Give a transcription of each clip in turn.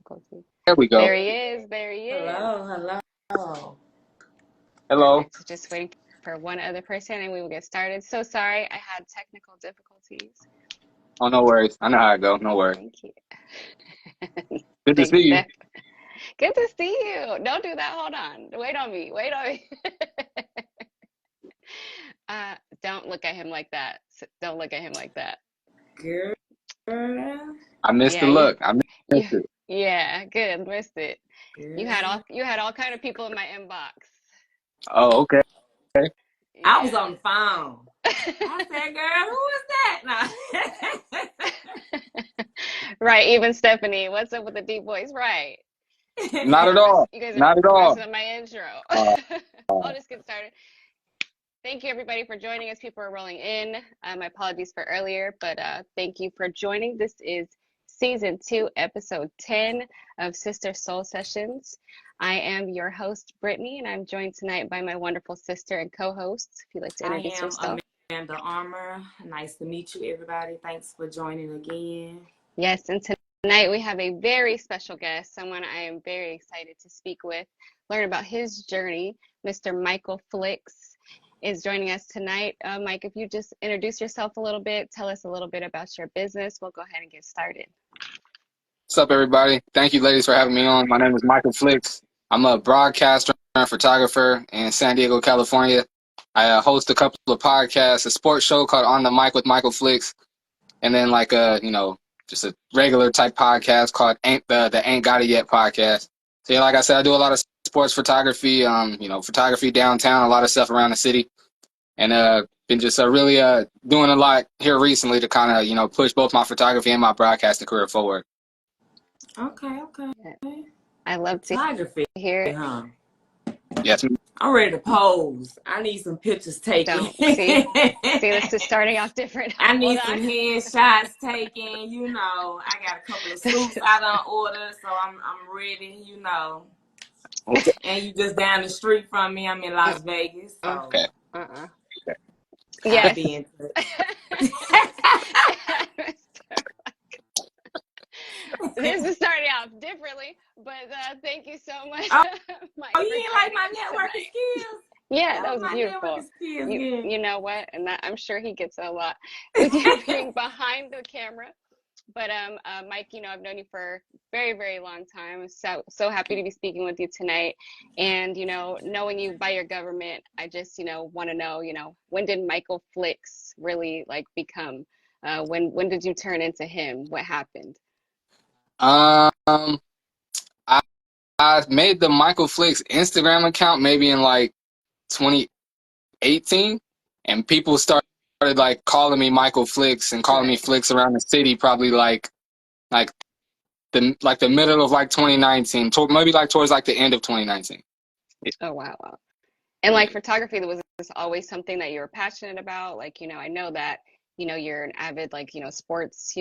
difficulty. There we go. There he is. There he is. Hello, hello. Hello. Perfect. So just waiting for one other person and we will get started. So sorry, I had technical difficulties. Oh, no worries. I know how it go. No worries. Thank you. Good to Thanks, see you. Steph. Good to see you. Don't do that. Hold on. Wait on me. Wait on me. Don't look at him like that. Don't look at him like that. Girl. I missed the Yeah, look. I missed it. yeah, good. Missed it. You had Girl. all kind of people in my inbox. Oh, okay. I was on Yeah. the phone. I said, girl, who is that? No. Right, even Stephanie. What's up with the deep voice? Right. Not at all. You guys Not at are all. messing up my intro. I'll just get started. Thank you, everybody, for joining us. People are rolling in. My apologies for earlier, but thank you for joining. This is Season 2, Episode 10 of Sister Soul Sessions. I am your host, Brittany, and I'm joined tonight by my wonderful sister and co-host. If you'd like to I introduce am yourself. Amanda Armour. Nice to meet you, everybody. Thanks for joining again. Yes, and tonight we have a very special guest, someone I am very excited to speak with, learn about his journey. Mr. Michael Flix is joining us tonight. Mike, if you just introduce yourself a little bit, tell us a little bit about your business, we'll go ahead and get started. What's up, everybody? Thank you, ladies, for having me on. My name is Michael Flix. I'm a broadcaster and photographer in San Diego, California. I host a couple of podcasts, a sports show called On the Mic with Michael Flix, and then like just a regular type podcast called the Ain't Got It Yet podcast. So yeah, like I said, I do a lot of sports photography, photography downtown, a lot of stuff around the city, and been just really doing a lot here recently to kind of push both my photography and my broadcasting career forward. Okay. I love to Photography, hear it. huh? Yes. I'm ready to pose. I need some pictures taken. Don't see this is starting off different. I need Hold some on. headshots taken. I got a couple of suits out on order, so I'm ready. Okay. And you just down the street from me. I'm in Las Vegas, so Okay. Yes. I'll be in touch. This is starting off differently, but thank you so much, Mike. Oh, you didn't like my networking skills? Yeah, that was my beautiful. Skills, you know what? And that, I'm sure he gets a lot with you being behind the camera. But Mike, I've known you for a very, very long time. I'm so happy to be speaking with you tonight. And knowing you by your government, I just want to know, when did Michael Flix really become? When did you turn into him? What happened? I made the Michael Flix Instagram account maybe in 2018, and people started calling me Michael Flix and calling me Flix around the city probably like the middle of 2019, maybe towards the end of 2019. Oh wow. And photography, was this always something that you were passionate about? I know that you're an avid sports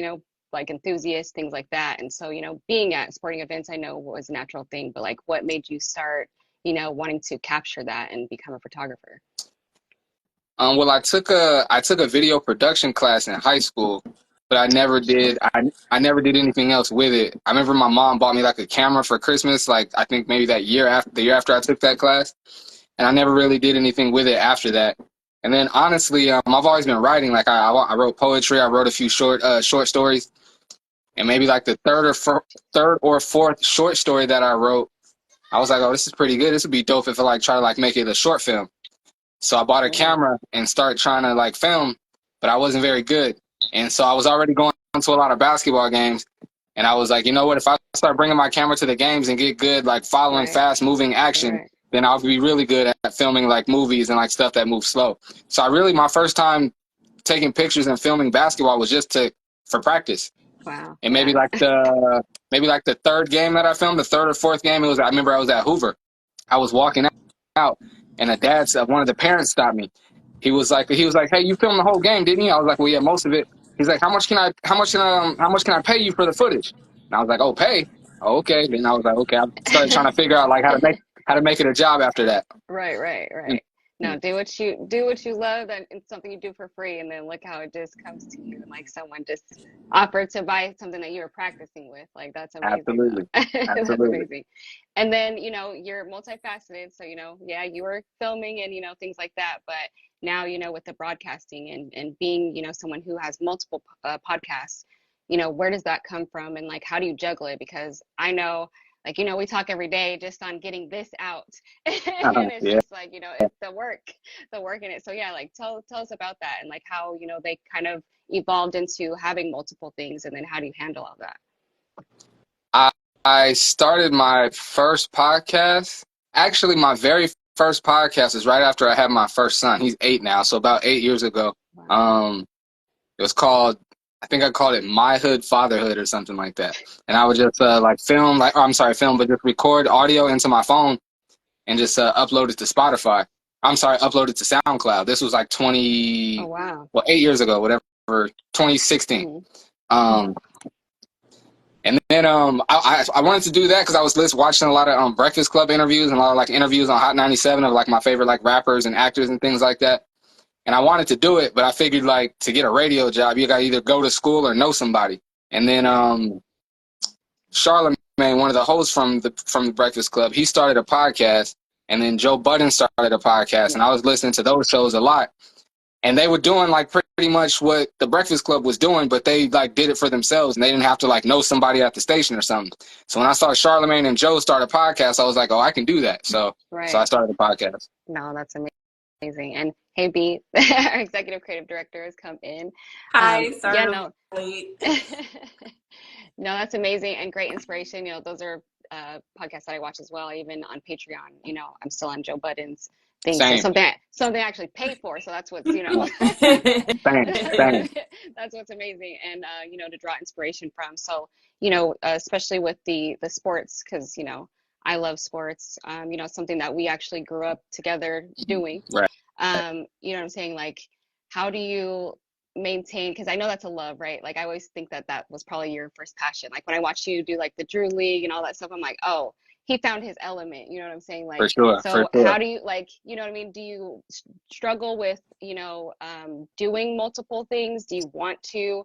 enthusiast, things like that. And so being at sporting events, I know was a natural thing, but what made you start wanting to capture that and become a photographer? Well, I took a video production class in high school, but I never did anything else with it. I remember my mom bought me a camera for Christmas, I think maybe the year after I took that class, and I never really did anything with it after that. And then honestly, I've always been writing. I wrote poetry, I wrote a few short stories, and maybe the third or fourth short story that I wrote, I was like, oh, this is pretty good. This would be dope if I try to make it a short film. So I bought a camera and started trying to film, but I wasn't very good. And so I was already going to a lot of basketball games, and I was like, you know what, if I start bringing my camera to the games and get good, following fast moving action, then I'll be really good at filming movies and stuff that moves slow. So my first time taking pictures and filming basketball was just for practice. Wow. And maybe the third game that I filmed, the third or fourth game, I remember I was at Hoover. I was walking out, and one of the parents stopped me. He was like, hey, you filmed the whole game, didn't you? I was like, well, yeah, most of it. He's like, how much can I pay you for the footage? And I was like, oh, pay? Oh, okay. Then I was like, okay. I started trying to figure out how to make it a job after that. Right. No, do what you love, and it's something you do for free, and then look how it just comes to you, and like someone just offered to buy something that you were practicing with. Like that's amazing, Absolutely. though. That's Absolutely. amazing. And then you're multifaceted, so yeah, you were filming and things like that, but now with the broadcasting and being someone who has multiple podcasts, where does that come from, and like how do you juggle it? Because I know, like, we talk every day just on getting this out. And it's Yeah. just like, it's the work in it. So yeah, like tell us about that, and like how, they kind of evolved into having multiple things, and then how do you handle all that? I, I started my first podcast. Actually, my very first podcast is right after I had my first son. He's 8 now, so about 8 years ago. Wow. It was called, I think I called it My Hood Fatherhood or something like that. And I would just like film, like, or I'm sorry, film, but just record audio into my phone and just upload it to Spotify. I'm sorry, upload it to SoundCloud. This was like Oh wow. 8 years ago, whatever, 2016. Mm-hmm. And then I wanted to do that because I was watching a lot of Breakfast Club interviews and a lot of like interviews on Hot 97 of like my favorite like rappers and actors and things like that. And I wanted to do it, but I figured like to get a radio job, you got to either go to school or know somebody. And then Charlamagne, one of the hosts from the Breakfast Club, he started a podcast, and then Joe Budden started a podcast, and I was listening to those shows a lot. And they were doing like pretty much what the Breakfast Club was doing, but they like did it for themselves, and they didn't have to like know somebody at the station or something. So when I saw Charlamagne and Joe start a podcast, I was like, oh, I can do that. So I started a podcast. No, that's amazing. And hey, B, our executive creative director has come in. Hi, sorry. Yeah, no. No, that's amazing and great inspiration. Those are podcasts that I watch as well, even on Patreon. I'm still on Joe Budden's thing. Same. So something I actually pay for. So that's what's, Same. That's what's amazing. And, to draw inspiration from. So, especially with the sports, because, I love sports, something that we actually grew up together doing. Right. You know what I'm saying? Like, how do you maintain, because I know that's a love, right? Like I always think that was probably your first passion. Like when I watch you do like the Drew League and all that stuff, I'm like, oh, he found his element. You know what I'm saying? Like, for sure. How do you, like, you know what I mean? Do you struggle with, doing multiple things? Do you want to,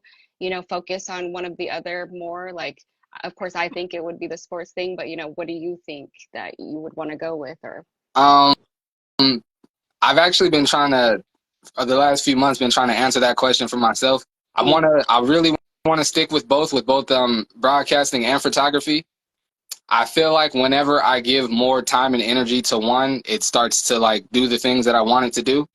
focus on one of the other more? Like, of course, I think it would be the sports thing, but what do you think that you would want to go with? Or I've actually been trying to, for the last few months, been trying to answer that question for myself. I really want to stick with both broadcasting and photography. I feel like whenever I give more time and energy to one, it starts to like do the things that I want it to do.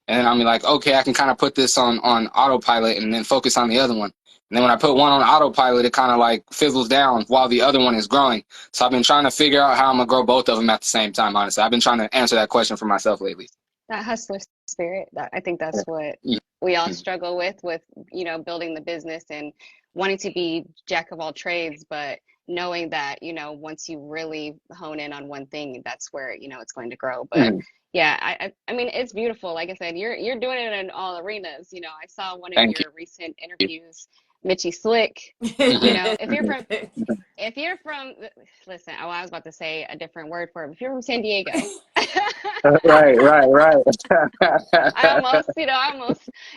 And then I'm like, okay, I can kind of put this on autopilot and then focus on the other one. And then when I put one on autopilot, it kind of like fizzles down while the other one is growing. So I've been trying to figure out how I'm gonna grow both of them at the same time, honestly. I've been trying to answer that question for myself lately. That hustler spirit, I think that's what we all struggle with building the business and wanting to be jack of all trades, but knowing that, once you really hone in on one thing, that's where, it's going to grow. But yeah, I mean, it's beautiful. Like I said, you're doing it in all arenas. I saw one of your recent interviews, Mitchie Slick. If you're from, listen, I was about to say a different word for it. If you're from San Diego. Right. I almost, if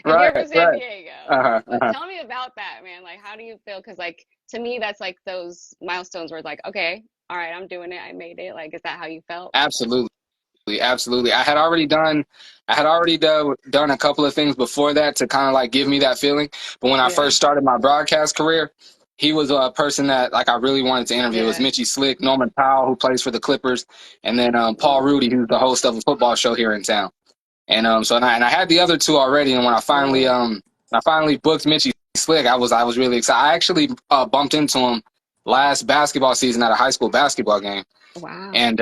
you're from San Diego. But tell me about that, man. Like, how do you feel? Because, like, to me, that's like those milestones where it's like, okay, all right, I'm doing it. I made it. Like, is that how you felt? Absolutely. I had already done a couple of things before that to kind of like give me that feeling. But when I first started my broadcast career, he was a person that like I really wanted to interview. It was Mitchie Slick, Norman Powell, who plays for the Clippers, and then Paul Rudy, who's the host of a football show here in town. And I had the other two already. And when I finally booked Mitchie Slick, I was really excited. I actually bumped into him last basketball season at a high school basketball game. Wow. And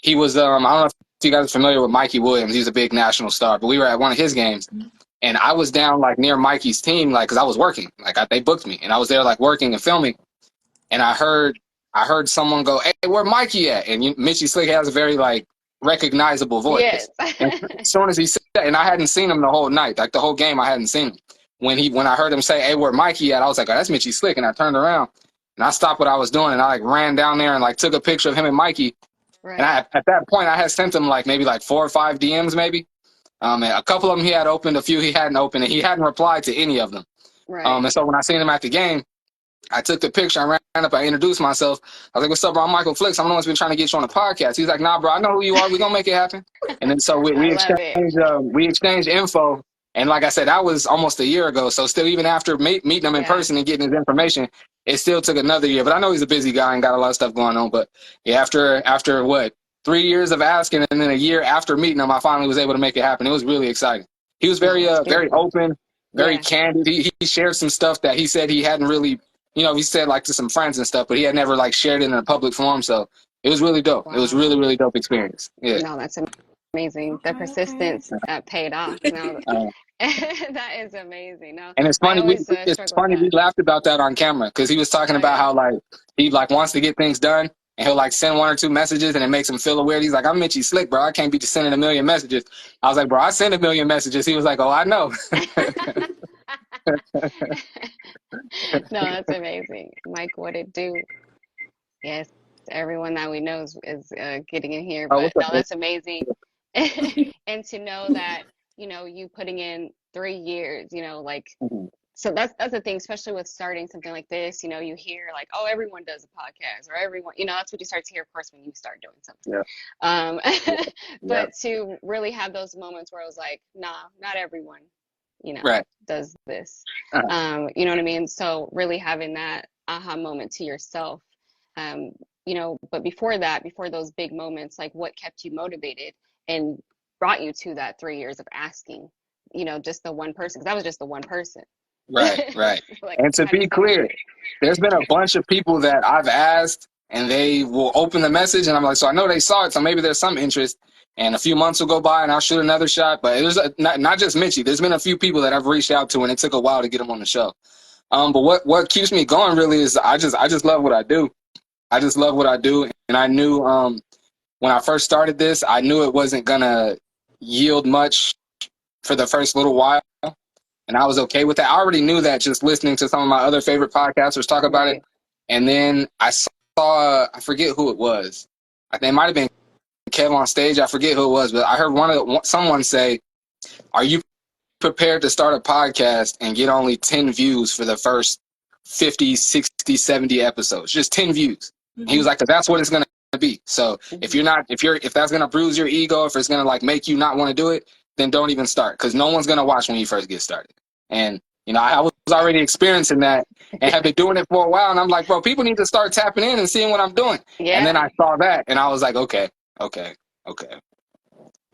he was I don't know if you guys are familiar with Mikey Williams. He's a big national star, but we were at one of his games. And I was down like near Mikey's team, like, cause I was working, like they booked me and I was there like working and filming. And I heard someone go, "Hey, where Mikey at?" And Mitchie Slick has a very like recognizable voice. Yes. As soon as he said that, and I hadn't seen him the whole night, like the whole game, I hadn't seen him. When I heard him say, "Hey, where Mikey at?" I was like, "Oh, that's Mitchie Slick." And I turned around and I stopped what I was doing and I like ran down there and like took a picture of him and Mikey. And Right. at that point, I had sent him like maybe like 4 or 5 DMs, maybe. And a couple of them he had opened, a few he hadn't opened, and he hadn't replied to any of them. Right. And so when I seen him at the game, I took the picture. I ran up. I introduced myself. I was like, "What's up, bro? I'm Michael Flix. I'm the one that's been trying to get you on the podcast." He's like, "Nah, bro. I know who you are. We're gonna make it happen." And then so I we love it. exchanged info. And like I said, that was almost a year ago. So still, even after meeting him in Yeah. person and getting his information, it still took another year. But I know he's a busy guy and got a lot of stuff going on. But yeah, after what, 3 years of asking, and then a year after meeting him, I finally was able to make it happen. It was really exciting. He was No, very that's very beautiful. open, very Yeah. candid. He shared some stuff that he said he hadn't really, he said like to some friends and stuff, but he had never like shared it in a public forum. So it was really dope. It was Wow. really, really dope experience. Yeah. No, that's amazing. The persistence paid off. No, Uh, that is amazing. No, and it's I funny. always It's struggle with funny. We that. laughed about that on camera because he was talking Oh about yeah. how like he like wants to get things done and he'll like send 1 or 2 messages and it makes him feel weird. He's like, "I'm Mitchy Slick, bro. I can't be just sending a million messages." I was like, "Bro, I send a million messages." He was like, "Oh, I know." No, that's amazing. Mike, what it do? Yes, everyone that we know is getting in here, Oh, but what's up, no, man? that's amazing. And to know that, you putting in 3 years, like, Mhm. so that's the thing, especially with starting something like this, you hear like, oh, everyone does a podcast or everyone, that's what you start to hear, of course, when you start doing something. Yeah. Um, Yeah. but to really have those moments where I was like, nah, not everyone, Right. does this. Uh-huh. You know what I mean? So really having that aha moment to yourself, um, but before that, before those big moments, like what kept you motivated and brought you to that 3 years of asking, just the one person, because that was just the one person. Right. Right. Like And to had to be send a clear, message. there's been a bunch of people that I've asked and they will open the message and I'm like, so I know they saw it, so maybe there's some interest. And a few months will go by and I'll shoot another shot. But there's not just Mitchie. There's been a few people that I've reached out to and it took a while to get them on the show. But what keeps me going really is I just love what I do. I just love what I do. And I knew when I first started this, I knew it wasn't gonna yield much for the first little while. And I was okay with that. I already knew that just listening to some of my other favorite podcasters talk about it. Right. And then I saw, I forget who it was. I think it might have been Kev on stage. I forget who it was, but I heard someone say, "Are you prepared to start a podcast and get only 10 views for the first 50, 60, 70 episodes? Just 10 views." Mm-hmm. He was like, "That's what it's going to be. So if that's going to bruise your ego, if it's going to like make you not want to do it, then don't even start because no one's going to watch when you first get started." And I was already experiencing that and have been doing it for a while. And I'm like, bro, people need to start tapping in and seeing what I'm doing. Yeah. And then I saw that and I was like, okay.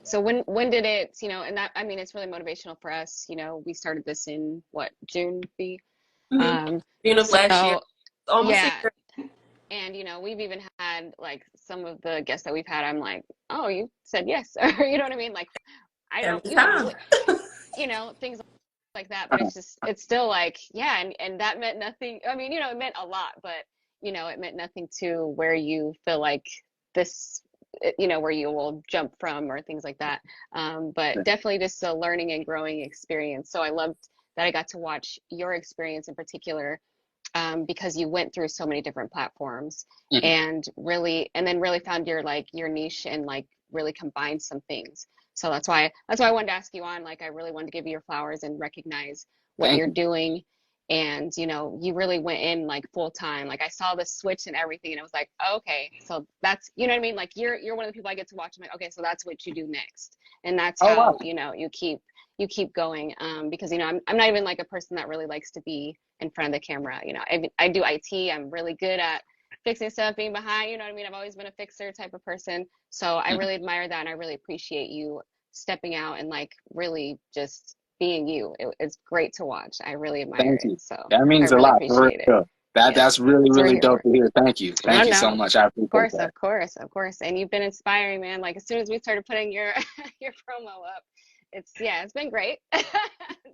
So when did it, and that, I mean, it's really motivational for us. We started this in what, June? June of last year. Almost yeah. a year. And we've even had like some of the guests that we've had, I'm like, oh, you said yes, or you know what I mean? Like, I don't, things like that, but it's still like, yeah, and that meant nothing. I mean, it meant a lot, but it meant nothing to where you feel like this, where you will jump from or things like that. But definitely just a learning and growing experience. So I loved that I got to watch your experience in particular, because you went through so many different platforms. Mm-hmm. and then really found your niche and like really combined some things. So that's why I wanted to ask you on. Like, I really wanted to give you your flowers and recognize what you're doing. And you really went in like full time. Like, I saw the switch and everything, and I was like, oh, okay, so that's, you know what I mean? Like, you're one of the people I get to watch. I'm like, okay, so that's what you do next, and that's how wow. you keep going. Because I'm not even like a person that really likes to be in front of the camera. I do IT. I'm really good at fixing stuff, being behind, you know what I mean? I've always been a fixer type of person. So I really admire that, and I really appreciate you stepping out and like really just being you. It's great to watch. I really admire it. So that means I really a lot. appreciate it. That's really, really dope to hear. Thank you. Thank you so much. I appreciate that. Of course. And you've been inspiring, man. Like, as soon as we started putting your promo up, it's been great.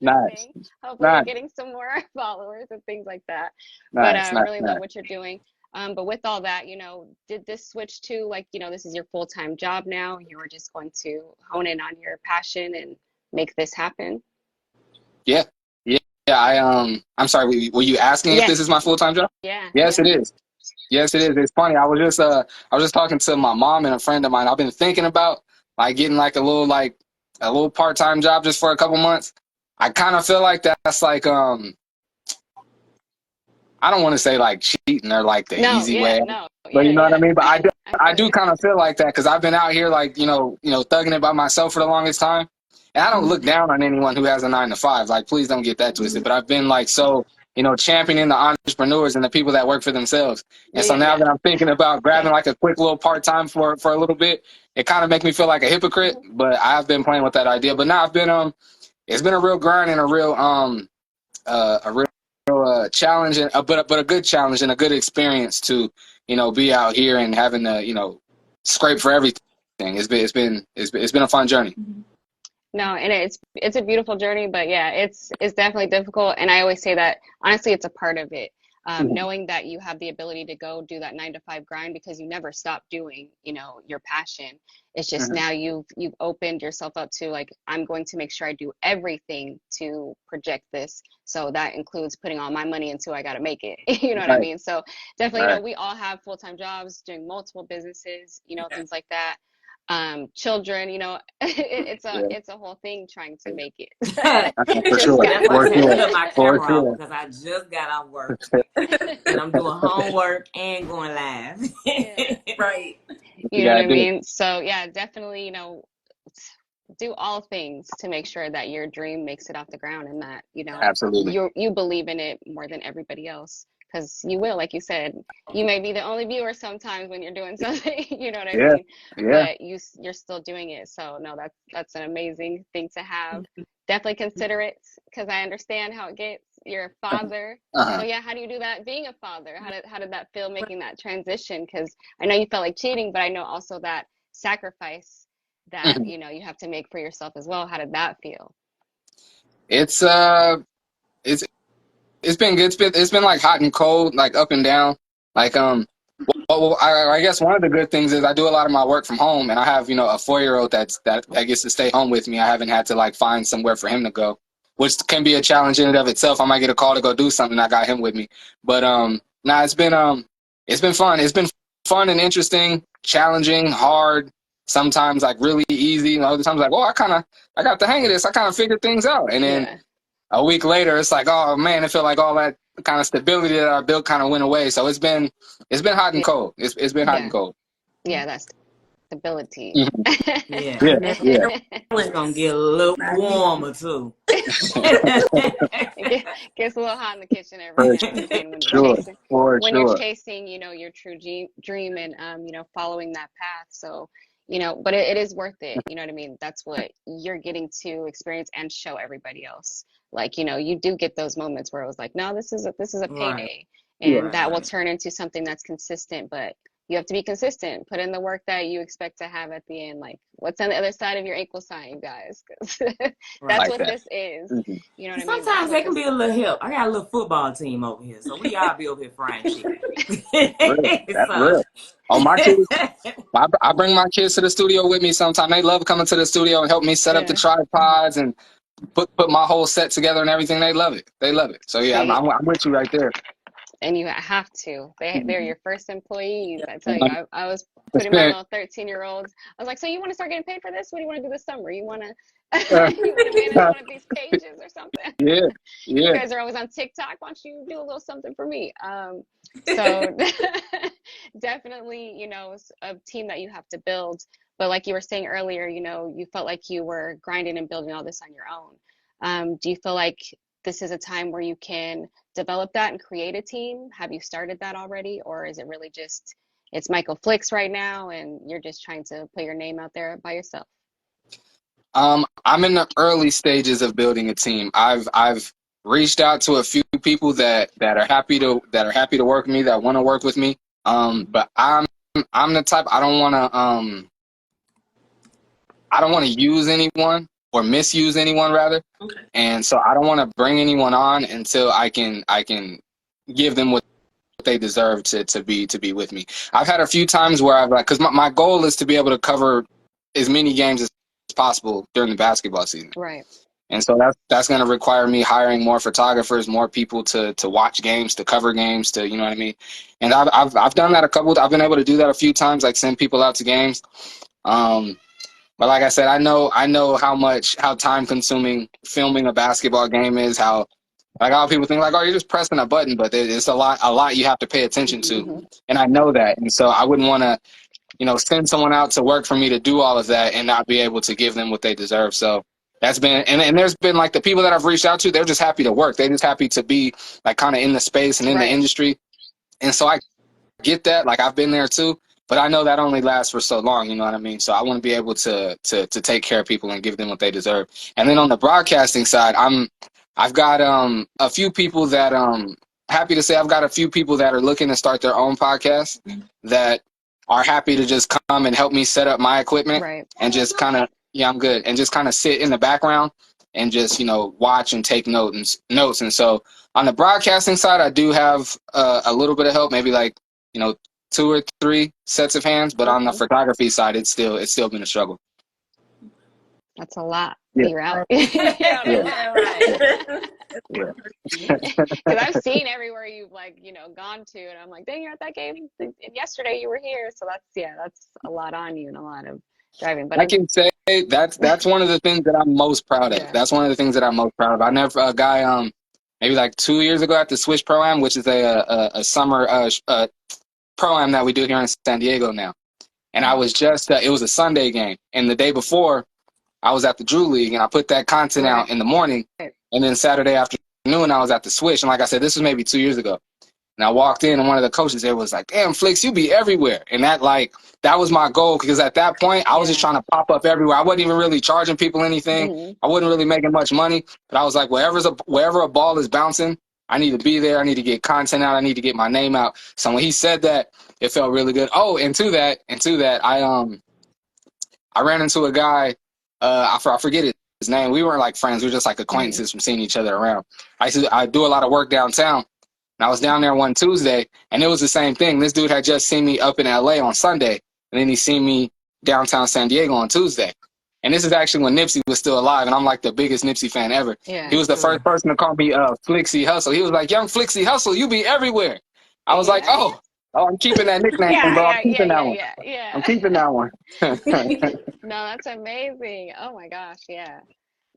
Nice. Hopefully you're getting some more followers and things like that. But I really love what you're doing. But with all that, did this switch to like, this is your full-time job now? You were just going to hone in on your passion and make this happen? Yeah. I'm sorry. Were you asking if this is my full-time job? Yeah. Yes, it is. Yes, it is. It's funny. I was just talking to my mom and a friend of mine. I've been thinking about like getting like a little part-time job just for a couple months. I kind of feel like that's like I don't want to say like cheating or like the No, easy way, yeah, no, but yeah, you know what I yeah. mean. But I I feel do you. kind of feel like that because I've been out here like thugging it by myself for the longest time, and I don't look down on anyone who has a 9 to 5. Like, please don't get that twisted. But I've been like so championing the entrepreneurs and the people that work for themselves. And Yeah, so yeah, now yeah. that I'm thinking about grabbing like a quick little part time for a little bit, it kind of makes me feel like a hypocrite. But I've been playing with that idea. But now it's been a real grind and a real challenge, and but a good challenge and a good experience to be out here and having to scrape for everything. It's been a fun journey. No, and it's a beautiful journey, but yeah, it's definitely difficult. And I always say that honestly, it's a part of it. Knowing that you have the ability to go do that 9 to 5 grind because you never stop doing, your passion. It's just Mhm. now you've opened yourself up to like, I'm going to make sure I do everything to project this. So that includes putting all my money into I gotta make it. You know what I Right, mean? So definitely, right. we all have full-time jobs, doing multiple businesses, things like that. Children, Yeah, it's a whole thing trying to make it. You for just sure, gotta That's why I for do had to sure, cut my for camera off sure. because I just got off work and it. I'm doing homework and going live. Yeah. Right. You You know what gotta I do. mean? So yeah, definitely, do all things to make sure that your dream makes it off the ground and that, Absolutely. you believe in it more than everybody else. Because you will, like you said, you may be the only viewer sometimes when you're doing something, you know what I Yeah, mean? yeah. But you're still doing it. So no, that's an amazing thing to have. Definitely consider it because I understand how it gets. You're a father. So Uh-huh. yeah, how do you do that being a father? How did that feel making that transition? Because I know you felt like cheating, but I know also that sacrifice that you have to make for yourself as well. How did that feel? It's it's it's been good. It's been like hot and cold, like up and down. Like well, I guess one of the good things is I do a lot of my work from home, and I have a 4-year-old that gets to stay home with me. I haven't had to like find somewhere for him to go, which can be a challenge in and of itself. I might get a call to go do something. I got him with me, but nah, it's been fun. It's been fun and interesting, challenging, hard. Sometimes like really easy, and other times like, oh, I got the hang of this. I kind of figured things out, and then Yeah. a week later, it's like, oh man, it felt like all that kind of stability that I built kind of went away. So it's been hot and Yeah. cold. It's been hot and Yeah. cold. Yeah, that's stability. Mhm. Yeah. Yeah, And that yeah, family's gonna get a little warmer too. It gets a little hot in the kitchen every for now and again when you're sure, chasing for when you're sure. chasing, your true dream and following that path. So, but it is worth it. You know what I mean? That's what you're getting to experience and show everybody else. Like, you do get those moments where it was like, no, this is a Right. payday. Yeah, And Right. that will Right. turn into something that's consistent, but you have to be consistent. Put in the work that you expect to have at the end. Like, what's on the other side of your equal sign, you guys? 'Cause that's Right. like what that. this is. Hmm. You know what And I mean? That's sometimes what they can this be a little help. I got a little football team over here, so we all be over here frying chicken. Real. That's So real. Oh, my kids. I bring my kids to the studio with me sometime. They love coming to the studio and help me set up the Yeah. tripods and put my whole set together and everything. They love it. They love it. So yeah, I'm, See, I'm, I'm with you right there. and you have to. They're Mhm. your first employees. I tell you, I was putting my 100%. little 13-year-olds. I was like, so you want to start getting paid for this? What do you want to do this summer? You want to you want to manage one of these pages or something? Yeah, You yeah. guys are always on TikTok. Why don't you do a little something for me? So definitely, a team that you have to build. But like you were saying earlier, you felt like you were grinding and building all this on your own. Do you feel like this is a time where you can develop that and create a team? Have you started that already? Or is it really just it's Michael Flix right now and you're just trying to put your name out there by yourself? I'm in the early stages of building a team. I've reached out to a few people that are happy to work with me, that want to work with me. But I'm the type I don't want to use anyone or misuse anyone rather. Okay. And so I don't want to bring anyone on until I can give them what they deserve to be with me. I've had a few times where I've like, because my goal is to be able to cover as many games as possible during the basketball season. Right. And so that's going to require me hiring more photographers, more people to watch games, to cover games, to, you know what I mean? And I've done that I've been able to do that a few times, like send people out to games. But like I said, I know how time consuming filming a basketball game is, how like a lot of people think like, oh, you're just pressing a button, but it's a lot you have to pay attention to. And I know that. And so I wouldn't want to, send someone out to work for me to do all of that and not be able to give them what they deserve. So that's been, and there's been like the people that I've reached out to, they're just happy to work. They're just happy to be like kind of in the space and in the industry. And so I get that. Like I've been there too, but I know that only lasts for so long. You know what I mean? So I want to be able to take care of people and give them what they deserve. And then on the broadcasting side, I've got a few people that happy to say I've got a few people that are looking to start their own podcast that are happy to just come and help me set up my equipment and just kind of, I'm good, and just kind of sit in the background and just, watch and take notes. And so on the broadcasting side, I do have a little bit of help, maybe like, 2 or 3 sets of hands, but on the photography side, it's still been a struggle. That's a lot. Yeah. You're out. Yeah. Because I've seen everywhere you've gone to, and I'm like, dang, you're at that game. And yesterday you were here, so that's a lot on you and a lot of driving. But I can say that's one of the things that I'm most proud of. That's one of the things that I'm most proud of. I never a guy maybe like 2 years ago at the Swish Pro-Am, which is a summer Pro-Am that we do here in San Diego now. And I was just it was a Sunday game, and the day before I was at the Drew League, and I put that content out in the morning, and then Saturday afternoon I was at the Swish. And like I said, this was maybe 2 years ago. And I walked in, and one of the coaches there was like, damn, Flix, you be everywhere. And that was my goal, because at that point, I was just trying to pop up everywhere. I wasn't even really charging people anything. I wasn't really making much money. But I was like, wherever a ball is bouncing, I need to be there. I need to get content out. I need to get my name out. So when he said that, it felt really good. Oh, and to that, I ran into a guy, I forget his name. We weren't like friends. We were just like acquaintances from seeing each other around. I do a lot of work downtown. And I was down there one Tuesday, and it was the same thing. This dude had just seen me up in LA on Sunday, and then he seen me downtown San Diego on Tuesday. And this is actually when Nipsey was still alive, and I'm like the biggest Nipsey fan ever. He was the first person to call me Flixy Hustle. He was like, young Flixy Hustle, you be everywhere. I was like, oh, I'm keeping that nickname, bro. I'm keeping that one. I'm keeping that one. No, that's amazing. Oh my gosh, yeah.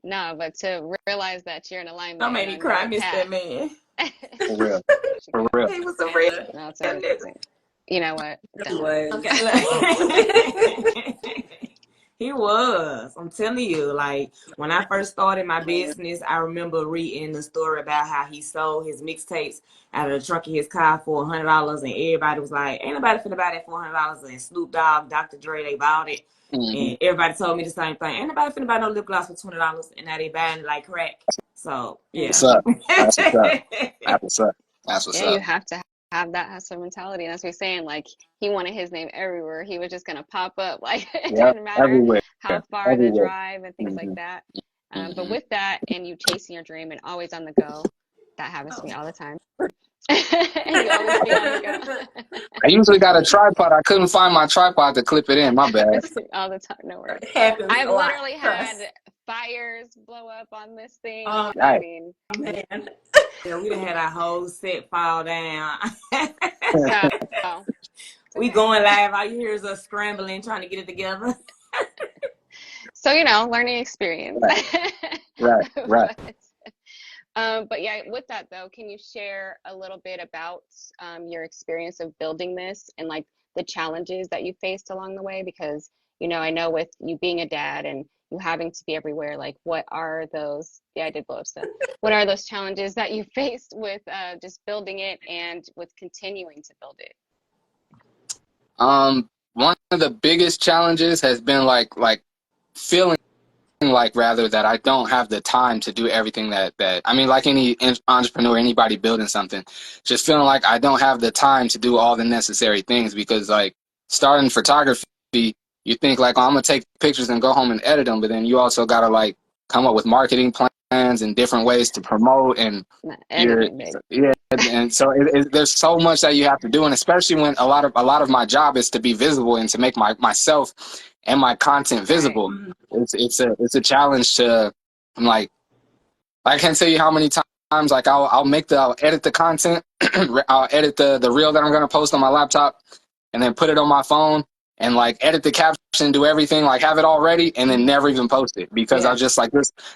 No, but to realize that you're in alignment. Don't make me cry. I miss that man. For real. For real. He was a real. No, it's amazing. You know what? He was. I'm telling you, like when I first started my business, I remember reading the story about how he sold his mixtapes out of the trunk of his car for $100, and everybody was like, "Ain't nobody finna buy that for $100." And Snoop Dogg, Dr. Dre, they bought it, and everybody told me the same thing. Ain't nobody finna buy no lip gloss for $20, and now they buying it like crack. So yeah, that's what's up. That's what's up. That's what's up. That's what's up. You have to have that hustle mentality. And as we're saying, like he wanted his name everywhere. He was just gonna pop up. Like it didn't matter everywhere. How far the drive and things like that. But with that and you chasing your dream and always on the go, that happens to me all the time. You always be on the go. I usually got a tripod. I couldn't find my tripod to clip it in. My bad. All the time. No worries. I've literally had fires blow up on this thing. Right. I mean, man. Yeah, we done had our whole set fall down. We going live. All you hear is us scrambling, trying to get it together. So, learning experience. Right. But yeah, with that though, can you share a little bit about your experience of building this and like the challenges that you faced along the way? Because, I know with you being a dad and you having to be everywhere, like what are those, I did blow up stuff. What are those challenges that you faced with just building it and with continuing to build it? One of the biggest challenges has been like feeling like rather that I don't have the time to do everything that I mean, like any entrepreneur, anybody building something, just feeling like I don't have the time to do all the necessary things, because like starting photography, you think like, oh, I'm gonna take pictures and go home and edit them, but then you also gotta like come up with marketing plans and different ways to promote, and and so there's so much that you have to do, and especially when a lot of my job is to be visible and to make myself and my content visible. It's a challenge to, I'm like, I can't tell you how many times like I'll edit the content, I'll edit the reel that I'm gonna post on my laptop, and then put it on my phone and like edit the caption, do everything, like have it all ready, and then never even post it because I just like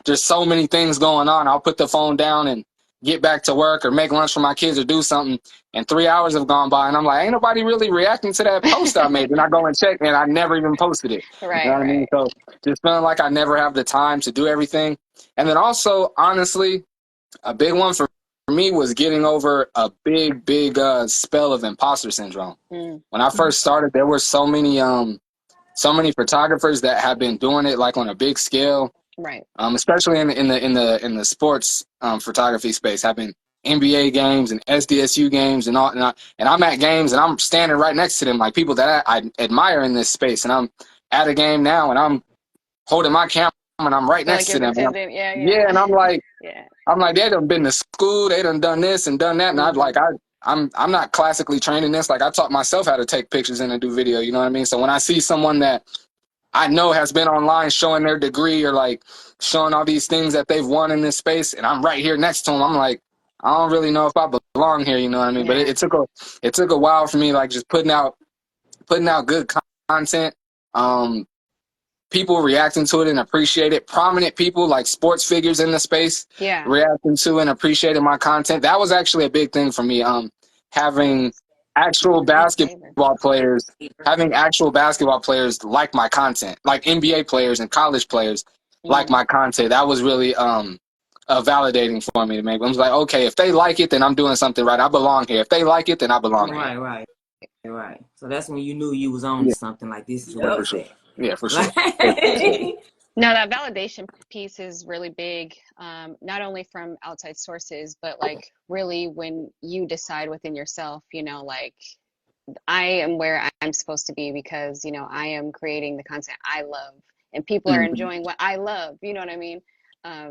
there's so many things going on. I'll put the phone down and get back to work or make lunch for my kids or do something, and 3 hours have gone by, and I'm like, ain't nobody really reacting to that post I made. And I go and check, and I never even posted it. Right, You know what I mean? right. So just feeling like I never have the time to do everything. And then also, honestly, a big one for me was getting over a big spell of imposter syndrome. Mm. When I first started, there were so many photographers that have been doing it like on a big scale, Right. especially in the sports photography space, having NBA games and SDSU games and all, and I'm at games and I'm standing right next to them, like people that I admire in this space, and I'm at a game now and I'm holding my camera and I'm right Feel next like to you're them. pretending. Yeah, Yeah, and I'm like, yeah. they done been to school, they done this and done that, and I'm not classically trained in this. Like I taught myself how to take pictures and to do video. You know what I mean? So when I see someone that I know has been online showing their degree or like showing all these things that they've won in this space, and I'm right here next to them, I'm like, I don't really know if I belong here. You know what I mean? Yeah. But it took a while for me, like just putting out good content. People reacting to it and appreciate it. Prominent people like sports figures in the space reacting to and appreciating my content. That was actually a big thing for me. Having actual basketball players, like my content, like NBA players and college players like my content. That was really validating for me to make. I was like, okay, if they like it, then I'm doing something right. I belong here. If they like it, then I belong here. Right. So that's when you knew you was on something, like this is where it's at. Yeah, for sure. No, that validation piece is really big, not only from outside sources, but like really when you decide within yourself, you know, like I am where I'm supposed to be because, you know, I am creating the content I love and people are enjoying what I love. You know what I mean?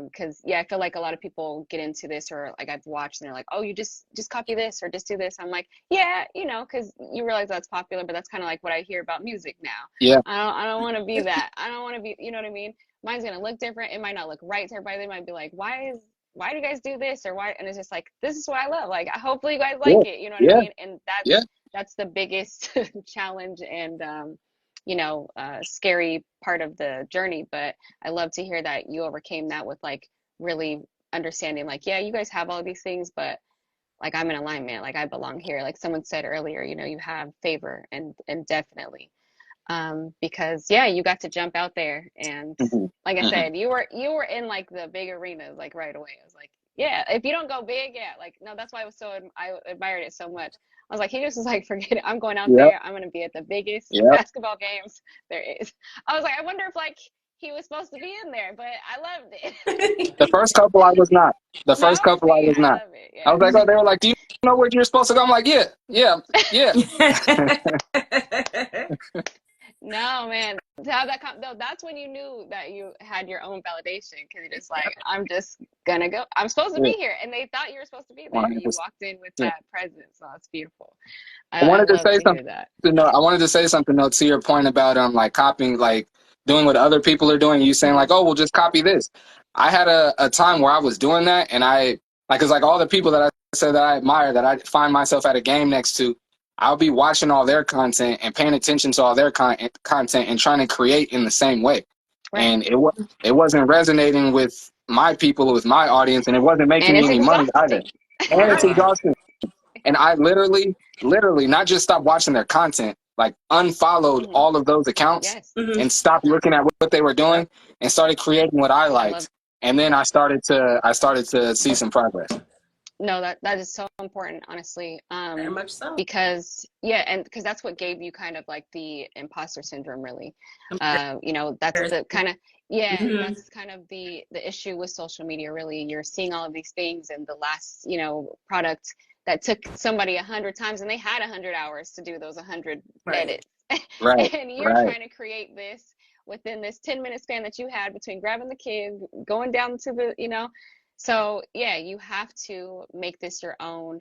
Because I feel like a lot of people get into this, or like I've watched and they're like, oh, you just copy this or just do this. I'm like, yeah, you know, because you realize that's popular, but that's kind of like what I hear about music now. Yeah. I don't want to be that. I don't want to be, you know what I mean? Mine's gonna look different. It might not look right to everybody. They might be like, why do you guys do this or why? And it's just like, this is what I love. Like, hopefully you guys like it. You know what I mean? And that's the biggest challenge and you know, scary part of the journey. But I love to hear that you overcame that with like really understanding, like, yeah, you guys have all these things, but like I'm in alignment, like I belong here. Like someone said earlier, you know, you have favor and definitely. Because you got to jump out there and like I said, you were in like the big arenas like right away. I was like, yeah, if you don't go big, like no, that's why I admired it so much. I was like, he just was like, forget it. I'm going out there. I'm gonna be at the biggest basketball games there is. I was like, I wonder if like he was supposed to be in there, but I loved it. The first couple I was not. I was like, oh, they were like, do you know where you're supposed to go? I'm like, yeah. No, man. To have that that's when you knew that you had your own validation, because you're just like, I'm just gonna go. I'm supposed to be here, and they thought you were supposed to be there. 100%. You walked in with that presence. So that's beautiful. I wanted to say something. I wanted to say something though to your point about like copying, like doing what other people are doing. You saying like, oh, well, just copy this. I had a time where I was doing that, and I like, cause like all the people that I said that I admire, that I find myself at a game next to, I'll be watching all their content and paying attention to all their content and trying to create in the same way. Right. And it wasn't resonating with my people, with my audience, and it wasn't making me any money either. And it's exhausting. And I literally not just stopped watching their content, like unfollowed all of those accounts and stopped looking at what they were doing and started creating what I liked. And then I started to see some progress. No, that is so important, honestly. Very much so. Because that's what gave you kind of like the imposter syndrome, really. You know, that's the kind of that's kind of the issue with social media, really. You're seeing all of these things, and the last, you know, product that took somebody 100 times, and they had 100 hours to do those 100 edits. Right. And you're trying to create this within this 10-minute span that you had between grabbing the kid, going down to the, you know. So you have to make this your own,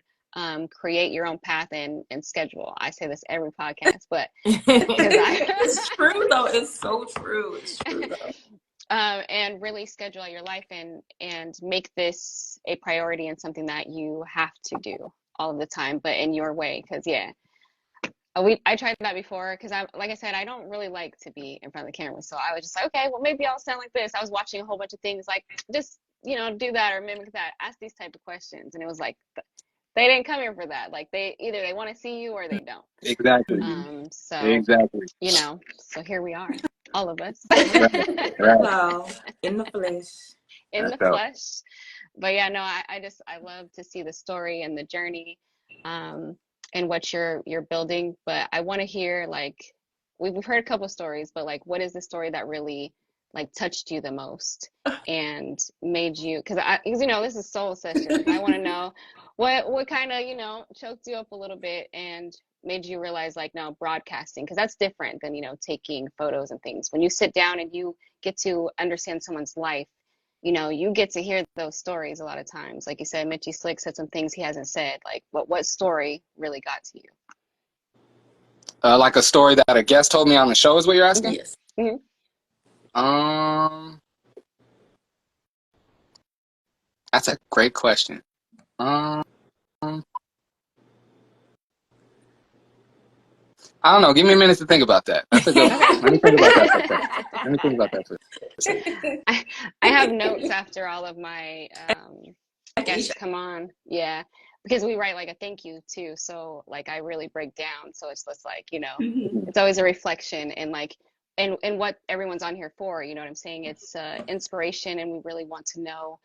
create your own path and schedule. I say this every podcast, but it's true though. It's so true. It's true though. And really schedule out your life and make this a priority and something that you have to do all of the time, but in your way. Because yeah, I tried that before because I like I said, I don't really like to be in front of the camera. So I was just like, okay, well maybe I'll sound like this. I was watching a whole bunch of things like just do that or mimic that, ask these type of questions, and it was like they didn't come here for that. Like either they want to see you or they don't. Exactly. So Exactly. so here we are, all of us. Right. So, in the flesh. In the That's dope. flesh. But yeah, no, I love to see the story and the journey, and what you're building. But I want to hear, like, we've heard a couple stories, but like, what is the story that really like touched you the most and made you? Because this is Soul Sessions. I want to know what kind of choked you up a little bit and made you realize, like, no, broadcasting, because that's different than taking photos and things. When you sit down and you get to understand someone's life, you get to hear those stories a lot of times. Like you said, Mitchie Slick said some things he hasn't said. Like, what story really got to you? Like a story that a guest told me on the show is what you're asking? Yes. Mm-hmm. That's a great question. I don't know. Give me a minute to think about that. That's a good one. Let me think about that for a second. Let me think about that for a second. I have notes after all of my guests come on. Yeah, because we write like a thank you too. So like I really break down. So it's just like, it's always a reflection and like and what everyone's on here for. You know what I'm saying? It's inspiration, and we really want to know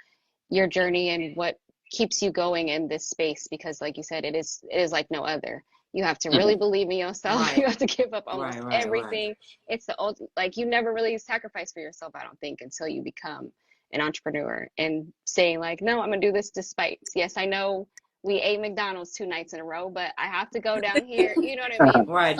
your journey and what keeps you going in this space, because like you said, it is like no other. You have to really believe in yourself. Right. You have to give up almost Right. everything. It's the old, like, you never really sacrifice for yourself, I don't think, until you become an entrepreneur and saying like, no, I'm gonna do this despite. Yes, I know we ate McDonald's 2 nights in a row, but I have to go down here. You know what I mean? Right.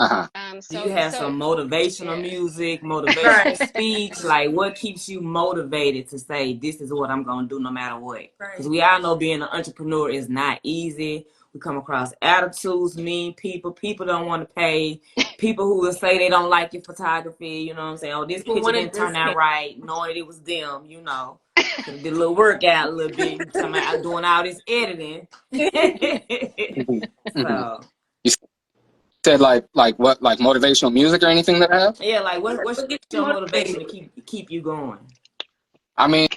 Do you have some motivational music, motivational speech? Like, what keeps you motivated to say, this is what I'm going to do no matter what? Because we all know being an entrepreneur is not easy. We come across attitudes, mean people. People don't want to pay. People who will say they don't like your photography. You know what I'm saying? Oh, this picture didn't turn out right, knowing it was them, Did a little workout a little bit. You talking about doing all this editing. So... Said like what, like motivational music or anything that I have? Yeah, like what's your motivation to keep you going? I mean,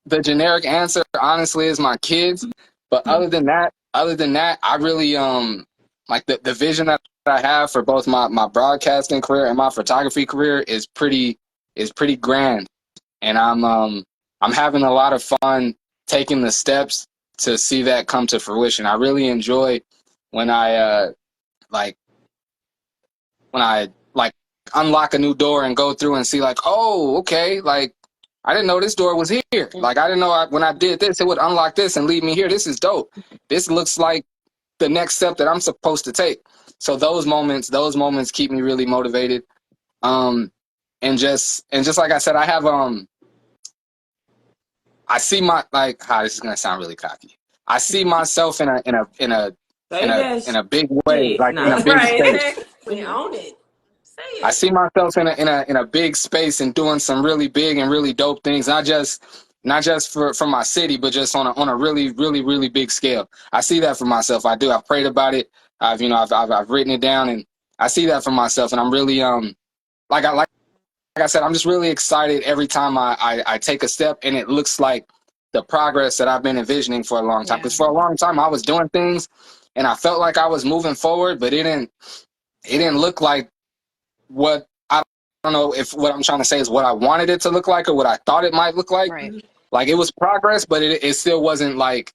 the generic answer honestly is my kids. But other than that, I really like the vision that I have for both my broadcasting career and my photography career is pretty grand. And I'm having a lot of fun taking the steps to see that come to fruition. I really enjoy when I unlock a new door and go through and see like, oh, okay, like I didn't know this door was here. Like I didn't know when I did this, it would unlock this and lead me here. This is dope. This looks like the next step that I'm supposed to take. So those moments keep me really motivated. And just like I said, I have I see my this is gonna sound really cocky. I see myself in a big way, like in a big space. We own it. I see myself in a big space and doing some really big and really dope things, not just for my city, but just on a really, really, really big scale. I see that for myself. I do. I've prayed about it. I've written it down, and I see that for myself. And I'm really like I said, I'm just really excited every time I take a step, and it looks like the progress that I've been envisioning for a long time. Because for a long time I was doing things, and I felt like I was moving forward, but it didn't look like what I don't know if what I'm trying to say is what I wanted it to look like or what I thought it might look like. Right. Like it was progress, but it still wasn't like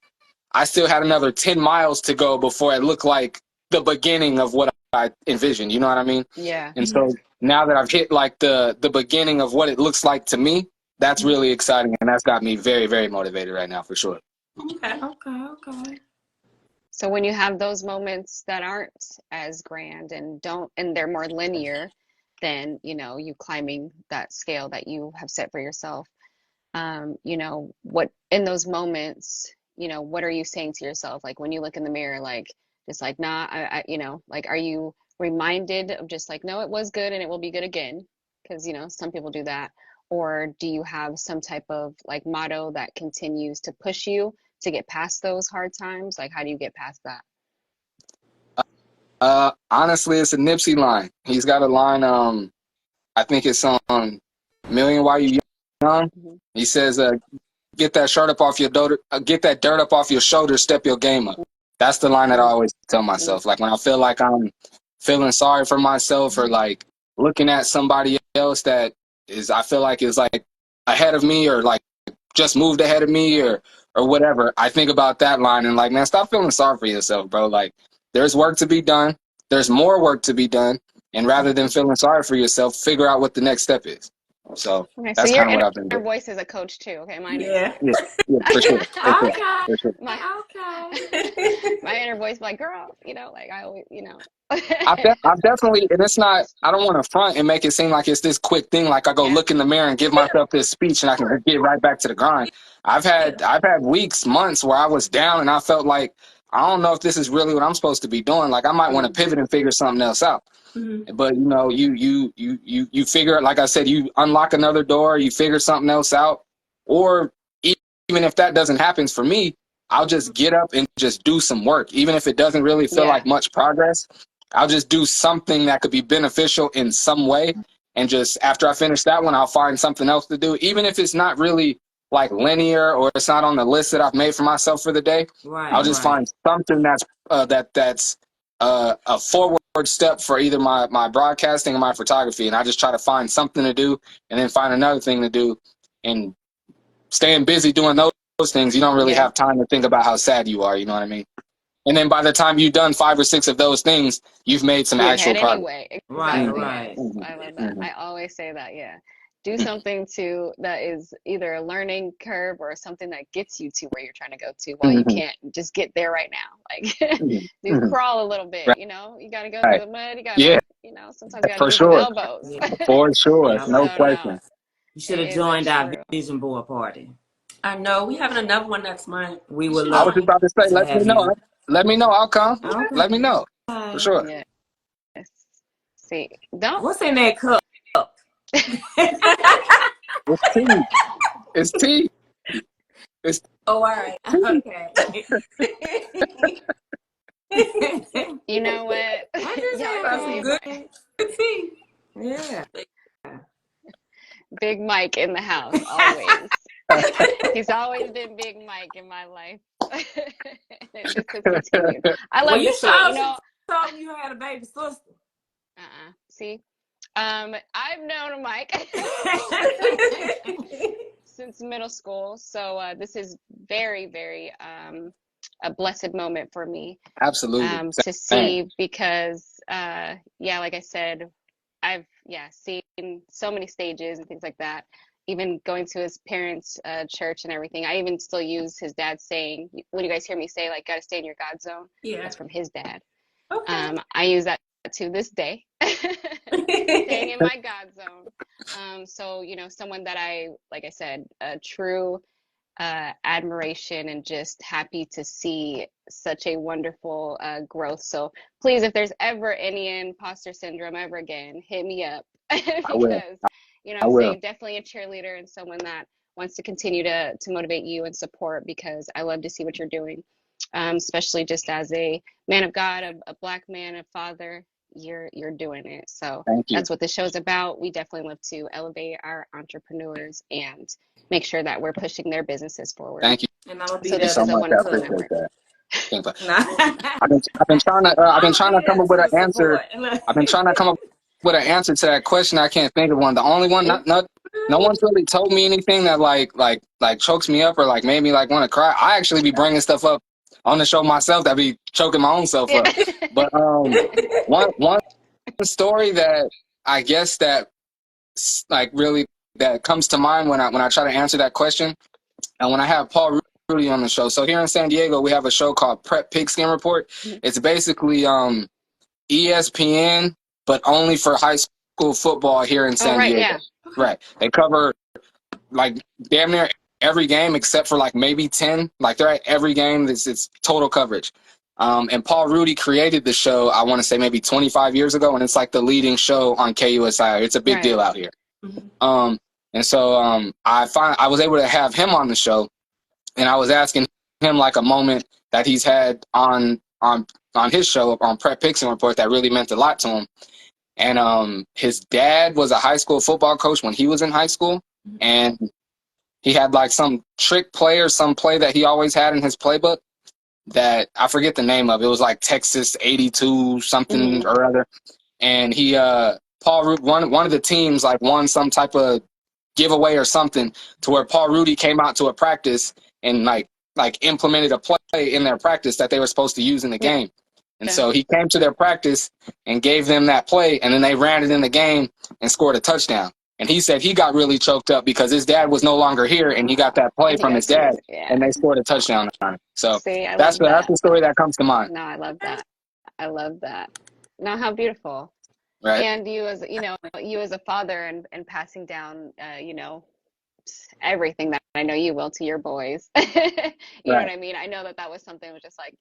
I still had another 10 miles to go before it looked like the beginning of what I envisioned. You know what I mean? Yeah. And so now that I've hit like the beginning of what it looks like to me, that's really exciting, and that's got me very, very motivated right now for sure. Okay. So when you have those moments that aren't as grand and they're more linear than, you climbing that scale that you have set for yourself, what in those moments, what are you saying to yourself? Like when you look in the mirror, like just like, nah, like, are you reminded of just like, no, it was good and it will be good again? Because, some people do that. or do you have some type of like motto that continues to push you to get past those hard times? Like, how do you get past that? Honestly, it's a Nipsey line. He's got a line, I think it's on Million Why You Young. He says, get that shirt up off your get that dirt up off your shoulders, step your game up. That's the line that I always tell myself. Like when I feel like I'm feeling sorry for myself or like looking at somebody else that I feel like is like ahead of me or like just moved ahead of me or whatever, I think about that line and like, man, stop feeling sorry for yourself, bro. Like there's work to be done. There's more work to be done. And rather than feeling sorry for yourself, figure out what the next step is. So okay, that's so kind of what I've been your doing. voice is a coach too. Okay, mine Yeah. is. Yeah, for sure. Okay. For sure. My inner voice, like, girl, you know, like I always, you know. I've definitely, and it's not, I don't want to front and make it seem like it's this quick thing. Like I go look in the mirror and give myself this speech and I can get right back to the grind. I've had weeks, months where I was down and I felt like, I don't know if this is really what I'm supposed to be doing. Like I might want to pivot and figure something else out. But you know, you figure, like I said, you unlock another door, you figure something else out, or even if that doesn't happen for me, I'll just get up and just do some work, even if it doesn't really feel like much progress. I'll just do something that could be beneficial in some way, and just after I finish that one, I'll find something else to do, even if it's not really like linear or it's not on the list that I've made for myself for the day. I'll just find something that's a forward step for either my broadcasting or my photography, and I just try to find something to do and then find another thing to do. And staying busy doing those things, you don't really have time to think about how sad you are, you know what I mean? And then by the time you've done 5 or 6 of those things, you've made some actual progress. Anyway. Exactly. Right. I love that. I always say that, do something that is either a learning curve or something that gets you to where you're trying to go to. Well, you can't just get there right now. Like you crawl a little bit, you know, you got to go through the mud. You got to, you know, sometimes you got to use some elbows. For sure. No question. You should have joined our vision board party. I know. We having another one next month. We would I love was just about to say, let me know. Let me know. I'll come. Okay. Let me know. For sure. Yes. See, don't. What's in that cup? It's tea. It's tea. It's all right. Okay. You know what? I just had some good tea. Yeah. Big Mike in the house, always. He's always been Big Mike in my life. This has continued. I love this shit, you know. Told me you had a baby sister. See? I've known Mike since middle school, so this is very, very a blessed moment for me. Absolutely. To see because, like I said, I've seen so many stages and things like that. Even going to his parents' church and everything, I even still use his dad's saying. When you guys hear me say like, "Gotta stay in your God zone," that's from his dad. Okay. I use that to this day, staying in my God zone. So you know, someone that like I said, a true admiration and just happy to see such a wonderful growth. So please, if there's ever any imposter syndrome ever again, hit me up because you know, I'm saying definitely a cheerleader and someone that wants to continue to motivate you and support, because I love to see what you're doing, especially just as a man of God, a Black man, a father. You're doing it. So that's what the show's about. We definitely love to elevate our entrepreneurs and make sure that we're pushing their businesses forward. Thank you. And I'll be so this is a wonderful network. I've been trying to come up with an answer. I've been trying to come up with an answer to that question. I can't think of one. The only one, no one's really told me anything that like chokes me up or like made me like want to cry. I actually be bringing stuff up on the show myself that be choking my own self up. But one story that I guess that like really that comes to mind when I try to answer that question, and when I have Paul Rudy on the show. So here in San Diego, we have a show called Prep Pigskin Report. It's basically ESPN, but only for high school football here in San Diego. Yeah. Right. They cover like damn near every game except for like maybe 10. Like they're at every game. It's total coverage. And Paul Rudy created the show, I want to say maybe 25 years ago, and it's like the leading show on KUSI. It's a big deal out here. And And so I was able to have him on the show, and I was asking him like a moment that he's had on his show on Prep Picks and Report that really meant a lot to him. And his dad was a high school football coach when he was in high school, and he had like some trick play or some play that he always had in his playbook that I forget the name of. It was like Texas 82 something or other. And he one of the teams like won some type of giveaway or something to where Paul Rudy came out to a practice and like implemented a play in their practice that they were supposed to use in the game. And so he came to their practice and gave them that play, and then they ran it in the game and scored a touchdown. And he said he got really choked up because his dad was no longer here, and he got that play from his dad, and they scored a touchdown on it. So that's the story that comes to mind. No, I love that. I love that. Now, how beautiful. Right. And you as a father and passing down, everything that I know you will to your boys. You know what I mean? I know that was something that was just like,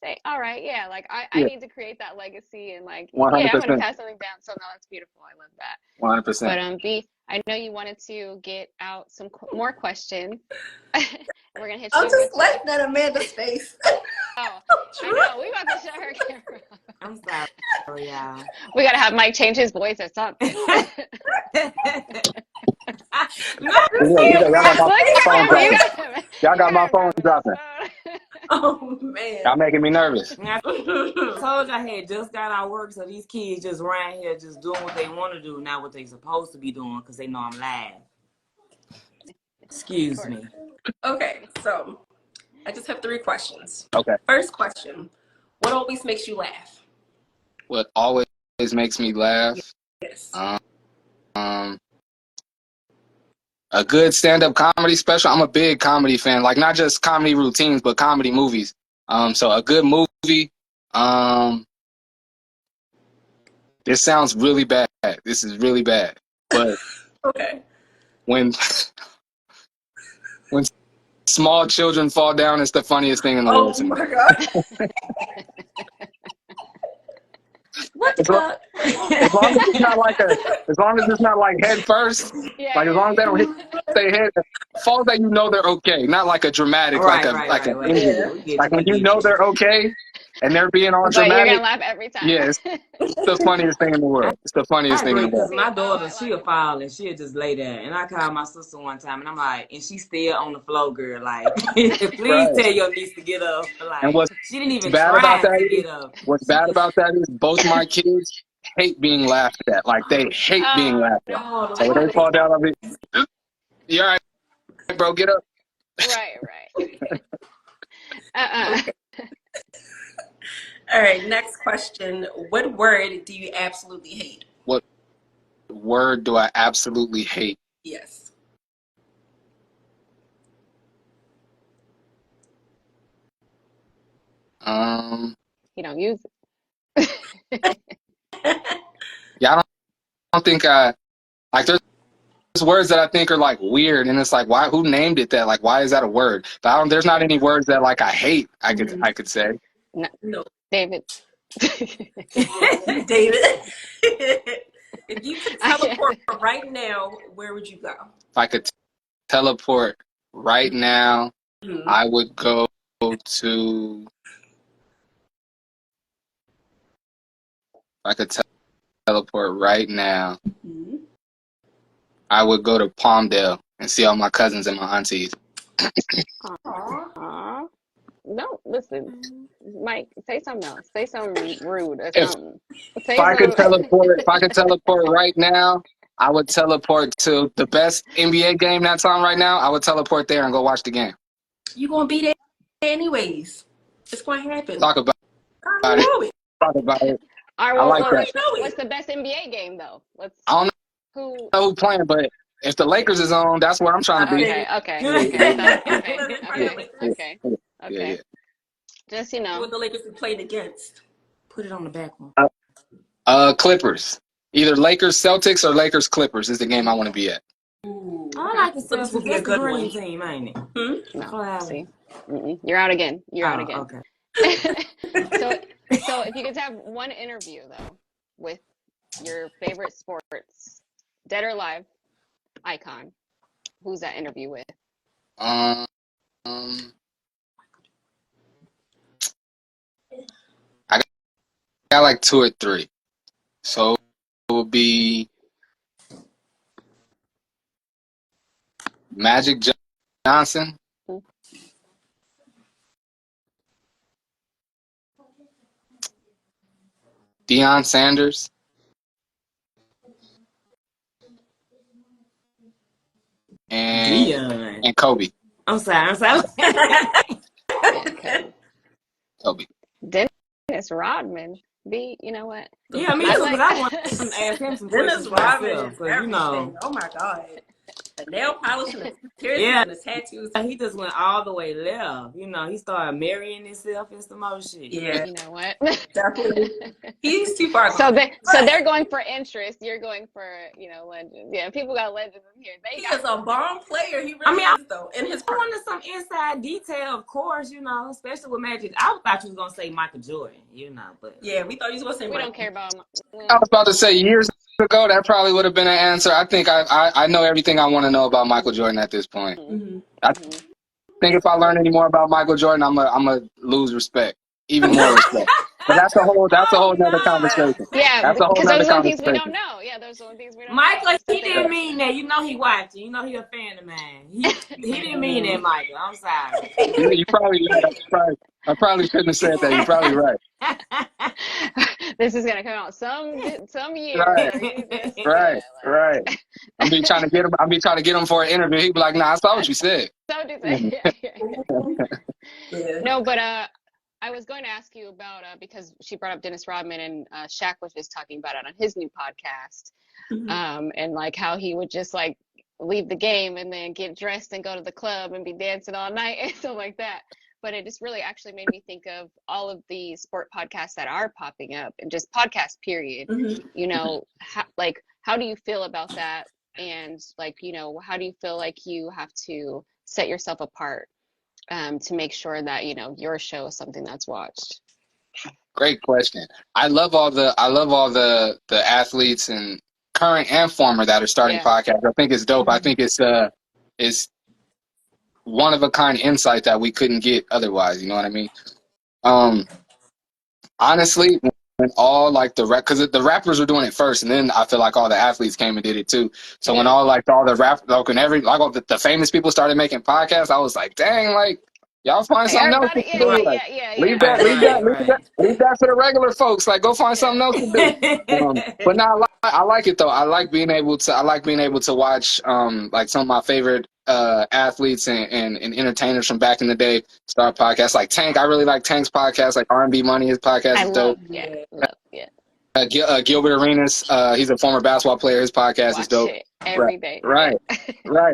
say, all right, yeah, like I need to create that legacy and like, 100%. yeah, I'm going to pass something down. So no, that's beautiful. I love that. 100%. But B, I know you wanted to get out some more questions. We're going to hit I'm you. just laughing at Amanda's face. Oh, I know. We about to show her camera. I'm sorry, y'all. We got to have Mike change his voice or something. Y'all got my phone dropping. Oh man, Y'all making me nervous. I told you I had just got out of work, so these kids just around here just doing what they want to do, not what they supposed to be doing, because they know I'm live. Excuse me. Okay, so I just have 3 questions. Okay. First question: what always makes you laugh? What always makes me laugh? Yes. A good stand-up comedy special. I'm a big comedy fan, like not just comedy routines, but comedy movies. So a good movie. This sounds really bad. This is really bad. But Okay. when small children fall down, it's the funniest thing in the world to me. Oh my god. What the fuck? As long as it's not like head first, like as long as they don't hit their head, falls that you know they're okay, not like a dramatic, like an injury. Yeah. Like when you know they're okay and they're being all But dramatic. you're gonna laugh every time. Yes, it's the funniest thing in the world. It's the funniest thing in the world. My daughter, she'll fall and she'll just lay there. And I called my sister one time and I'm like, and she's still on the floor, girl. Like, please tell your niece to get up. Like, and what's she didn't even bad try about that to get up. What's bad about that is both my kids hate being laughed at. Like they hate being laughed at. No. So when they fall down, I'll be, you all right, bro? Get up. Right. All right, next question. What word do you absolutely hate? What word do I absolutely hate? Yes. You don't use it. Yeah, I don't think I like. There's words that I think are like weird, and it's like, why? Who named it that? Like, why is that a word? But there's not any words that like I hate. I could say. No. David. David. If you could teleport right now, where would you go? If I could teleport right now, I would go to. If I could teleport right now, I would go to Palmdale and see all my cousins and my aunties. Aww. No, listen, Mike, say something else. Say something rude or something. If I could teleport right now, I would teleport to the best NBA game that's on right now. I would teleport there and go watch the game. You gonna be there anyways. It's gonna happen. Talk about it. Talk about it. All right, I like that. What's the best NBA game though? I don't know who playing, but if the Lakers is on, that's where I'm trying to be. Okay. Just Who would the Lakers be playing against? Put it on the back one. Clippers. Either Lakers Celtics or Lakers Clippers is the game I want to be at. Ooh. I like the Celtics. Would be a good one. Team, ain't it? No, see, you're out again. You're out again. Okay. So if you could have one interview though with your favorite sports, dead or alive, icon, Who's that interview with? Um, I got like 2 or 3. So it will be Magic Johnson, Hmm. Deion Sanders, and Dion. Kobe. I'm sorry. Yeah, Kobe. Dennis Rodman. You know what? Yeah, me I too, because like. I want to ask him some questions Dennis Rodman myself. is Because, everything. Oh my God. The nail polish and the piercings yeah, and the tattoos. he just went all the way left. He started marrying himself and some more shit. Yeah, You know what? definitely. He's too far So gone. they're going for interest. You're going for legends. Yeah, people got legends in here. He is a bomb player. He really I is, though. In his I prime. wanted some inside detail, of course, especially with Magic. I thought you was going to say Michael Jordan, but. Yeah, we thought you was gonna say We don't Michael. care about. I was about to say years ago that probably would have been an answer. I think I know everything I want to know about Michael Jordan at this point. Mm-hmm. I think if I learn any more about Michael Jordan, I'm a lose respect, even more respect. But that's a whole Oh, nother no. conversation. Yeah, That's a whole because nother those are the things we don't conversation. know. Yeah, those are the things we don't know. Michael, That's the he thing. didn't mean that. He watching. He a fan of mine. He didn't mean that, Michael. I'm sorry. You probably I probably shouldn't have said that. You're probably right. This is gonna come out some year. Right, Where you just, right, like, right. I'm be trying to get him for an interview. He'd be like, "Nah, I saw what you said." so do they. Yeah. No, but I was going to ask you about because she brought up Dennis Rodman and Shaq was just talking about it on his new podcast, Mm-hmm. and like how he would just like leave the game and then get dressed and go to the club and be dancing all night and stuff like that. But it just really actually made me think of all of the sport podcasts that are popping up and just podcast period. Mm-hmm. How do you feel about that? And how do you feel like you have to set yourself apart to make sure that your show is something that's watched? Great question. I love all the athletes and current and former that are starting Yeah. podcasts. I think it's dope. I think it's one of a kind insight that we couldn't get otherwise. You know what I mean? Honestly, when all like because the rappers were doing it first, and then I feel like all the athletes came and did it too. So when all the rap like when all the famous people started making podcasts, I was like, dang, like y'all find something else to Everybody, yeah, do. yeah, Like yeah, yeah, leave yeah. that for the regular folks. Like go find something else to do. But now I like it though. I like being able to watch like some of my favorite athletes and entertainers from back in the day start podcasts like Tank. I really like Tank's podcast, like R&B Money. His podcast I is dope. love, yeah. Gilbert Arenas, he's a former basketball player. His podcast is Watch dope. it every day. Right.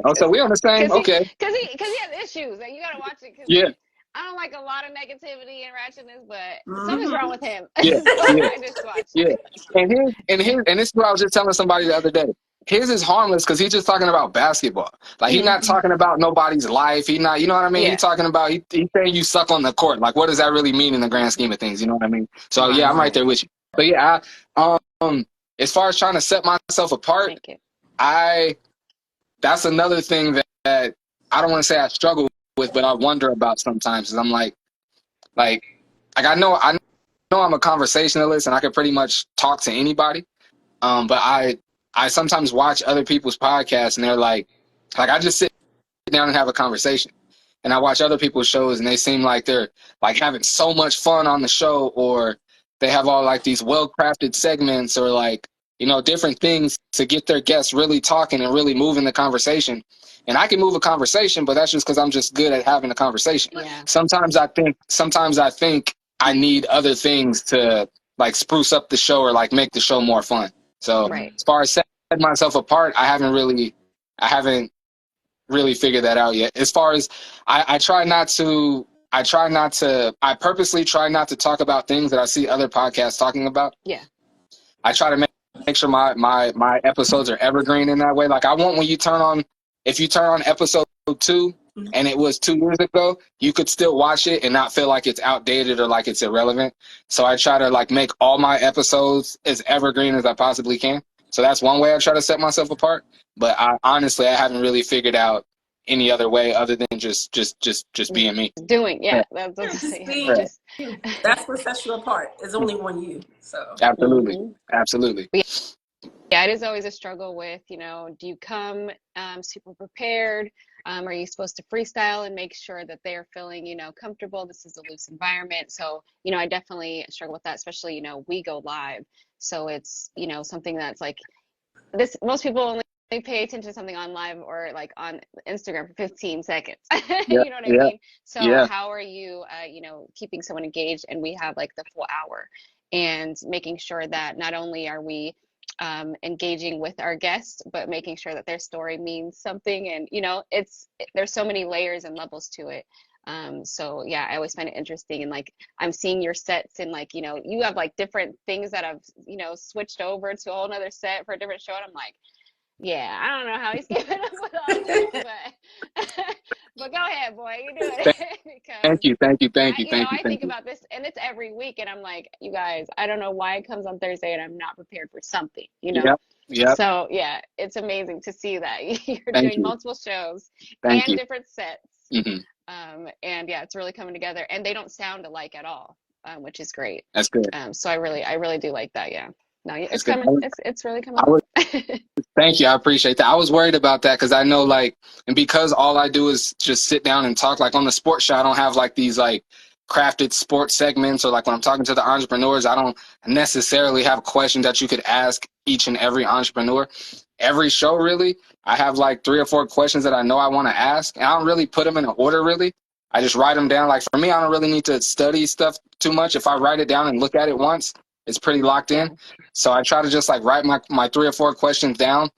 Oh, so we on the same. Because Okay. he has issues. Like, you gotta watch it because Yeah. I don't like a lot of negativity and ratchetness, but Mm-hmm. something's wrong with him. Yeah. So Yeah. I just watch Yeah. it. And this is what I was just telling somebody the other day. His is harmless because he's just talking about basketball. Like he's not talking about nobody's life. He not, you know what I mean? Yeah. He's talking about he's saying you suck on the court. Like what does that really mean in the grand scheme of things? You know what I mean? So yeah, I'm right there with you. But yeah, as far as trying to set myself apart, Thank you. That's another thing that I don't want to say I struggle with, but I wonder about sometimes. Is I'm like I know I'm a conversationalist and I can pretty much talk to anybody. But I sometimes watch other people's podcasts and they're like I just sit down and have a conversation. And I watch other people's shows and they seem like they're like having so much fun on the show, or they have all like these well-crafted segments or like, different things to get their guests really talking and really moving the conversation. And I can move a conversation, but that's just because I'm just good at having a conversation. Yeah. Sometimes I think I need other things to like spruce up the show or like make the show more fun. So as far as setting myself apart, I haven't really figured that out yet. As far as I purposely try not to talk about things that I see other podcasts talking about. Yeah. I try to make sure my episodes are evergreen in that way. Like I want if you turn on episode 2 and it was 2 years ago, you could still watch it and not feel like it's outdated or like it's irrelevant. So I try to like make all my episodes as evergreen as I possibly can. So that's one way I try to set myself apart. But I honestly, I haven't really figured out any other way other than just being me. Doing, Yeah. that's what I'm saying. Being Just you. That's what sets you apart. There's only one you. So Absolutely. Mhm. Absolutely. Yeah, it is always a struggle with, do you come super prepared? Are you supposed to freestyle and make sure that they're feeling, comfortable? This is a loose environment. So, I definitely struggle with that, especially, we go live. So it's, something that's like this, most people only pay attention to something on live or like on Instagram for 15 seconds. Yeah. You know what I Yeah. mean? So Yeah. how are you, keeping someone engaged? And we have like the full hour and making sure that not only are we engaging with our guests, but making sure that their story means something. And, there's so many layers and levels to it. So yeah, I always find it interesting. And like, I'm seeing your sets and like, you have like different things that have, switched over to a whole nother set for a different show. And I'm like, yeah, I don't know how he's keeping up with all this, but but go ahead, boy, you do it. Because Thank you. I think about this, and it's every week, and I'm like, you guys, I don't know why it comes on Thursday, and I'm not prepared for something, Yep. Yep. So yeah, it's amazing to see that you're Thank doing you. multiple shows Thank and you. different sets, Hmm. and yeah, it's really coming together, and they don't sound alike at all, which is great. That's good. So I really do like that. Yeah, no, That's it's good. coming. It's really coming. I was, Thank you. I appreciate that. I was worried about that because I know and because all I do is just sit down and talk, like on the sports show, I don't have like these like crafted sports segments, or like when I'm talking to the entrepreneurs, I don't necessarily have questions that you could ask each and every entrepreneur. Every show, really, I have like 3 or 4 questions that I know I want to ask, and I don't really put them in an order, really. I just write them down. Like for me, I don't really need to study stuff too much. If I write it down and look at it once, it's pretty locked in. So I try to just like write my 3 or 4 questions down,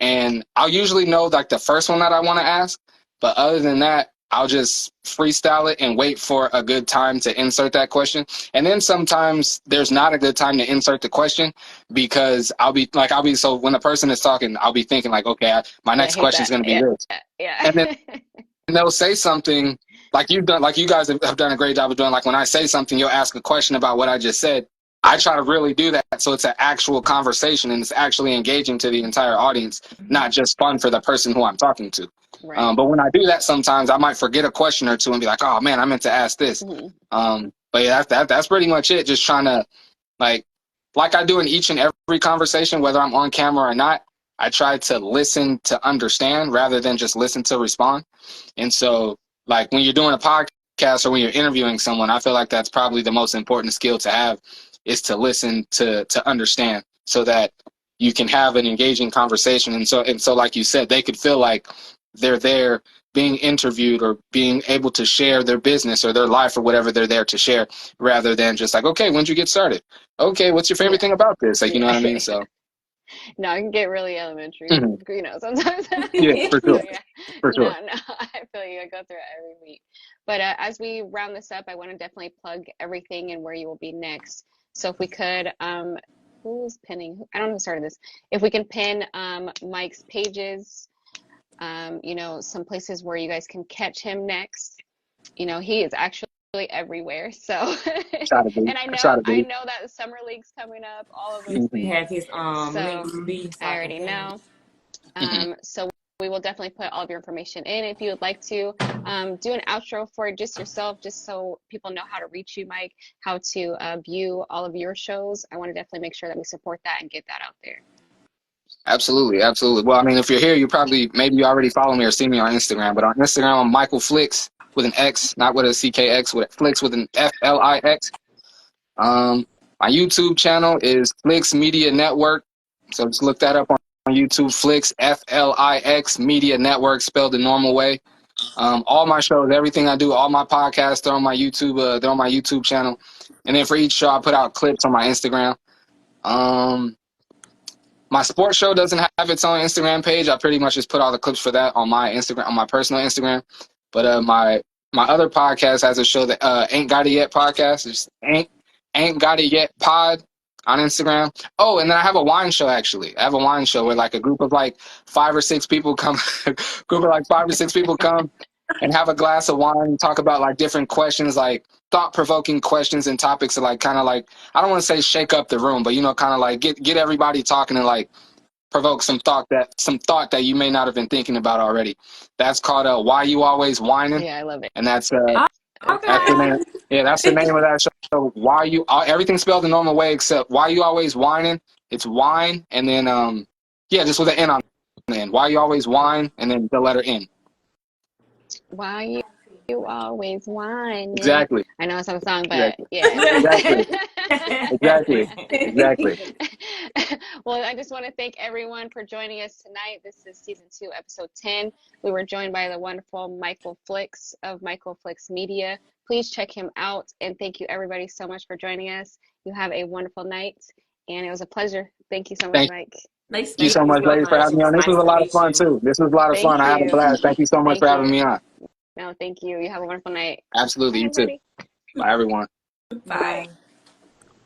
and I'll usually know like the first one that I want to ask. But other than that, I'll just freestyle it and wait for a good time to insert that question. And then sometimes there's not a good time to insert the question because so when the person is talking, I'll be thinking like, okay, my Yeah, I next hate question is that. going to be Yeah, this. yeah. And then they'll say something like you've done, like you guys have done a great job of doing. Like when I say something, you'll ask a question about what I just said. I try to really do that so it's an actual conversation and it's actually engaging to the entire audience, not just fun for the person who I'm talking to. Right. But when I do that, sometimes I might forget a question or two and be like, "Oh man, I meant to ask this." But yeah, that's pretty much it. Just trying to like I do in each and every conversation, whether I'm on camera or not. I try to listen to understand rather than just listen to respond. And so, like when you're doing a podcast or when you're interviewing someone, I feel like that's probably the most important skill to have, is to listen to understand, so that you can have an engaging conversation. And so like you said, they could feel like they're there being interviewed or being able to share their business or their life or whatever they're there to share, rather than just like, okay, when'd you get started? Okay, what's your favorite thing about this? Like, you know what I mean? So No, it can get really elementary, sometimes. yeah, for So sure. yeah, For sure. no, I feel you. I go through it every week. But as we round this up, I want to definitely plug everything and where you will be next. So if we could, who's pinning? I don't know who started this. If we can pin Mike's pages, some places where you guys can catch him next. He is actually everywhere. So, Try to be. and I Try to know be. that the summer league's coming up, all of those He things. has his So links be so I I already can pin know. Mhm. So we will definitely put all of your information in. If you would like to do an outro for just yourself, just so people know how to reach you, Mike, how to view all of your shows, I want to definitely make sure that we support that and get that out there. Absolutely, absolutely. Well, I mean, if you're here, maybe you already follow me or see me on Instagram. But on Instagram, I'm Michael Flix with an X, not with a CKX, with Flix with an FLIX. My YouTube channel is Flix Media Network. So just look that up on YouTube. Flix, FLIX Media Network, spelled the normal way. All my shows, everything I do, all my podcasts, they're on my YouTube channel. And then for each show, I put out clips on my Instagram. My sports show doesn't have its own Instagram page. I pretty much just put all the clips for that on my Instagram, on my personal Instagram. But my other podcast has a show that Ain't Got It Yet podcast. It's Ain't Got It Yet pod on Instagram. Oh, and then I have a wine show actually. I have a wine show where like a group of like 5 or 6 people come, and have a glass of wine, talk about like different questions, like thought-provoking questions and topics to like kind of like, I don't want to say shake up the room, but kind of like get everybody talking and like provoke some thought that you may not have been thinking about already. That's called Why You Always Whining. Yeah, I love it. And that's Okay. the name. Yeah, that's the name of that show. Why you everything's spelled the normal way except Why You Always Whining. It's wine and then yeah, just with an N on the end. Why You Always Whine and then the letter N. Why you always whining? Exactly. I know it's not a song, but Exactly. yeah. Exactly. Well, I just want to thank everyone for joining us tonight. This is season 2, episode 10. We were joined by the wonderful Michael Flix of Michael Flix Media. Please check him out, and thank you everybody so much for joining us. You have a wonderful night, and it was a pleasure. Thank you so much, Mike. Nice Thank you so much, ladies, for having me on. This was a lot of fun too. This was a lot of fun. Thank I had a you. blast. Thank you so much Thank for having you. me on. No, thank you. You have a wonderful night. Absolutely. Bye, You too. everybody. Bye, everyone. Bye.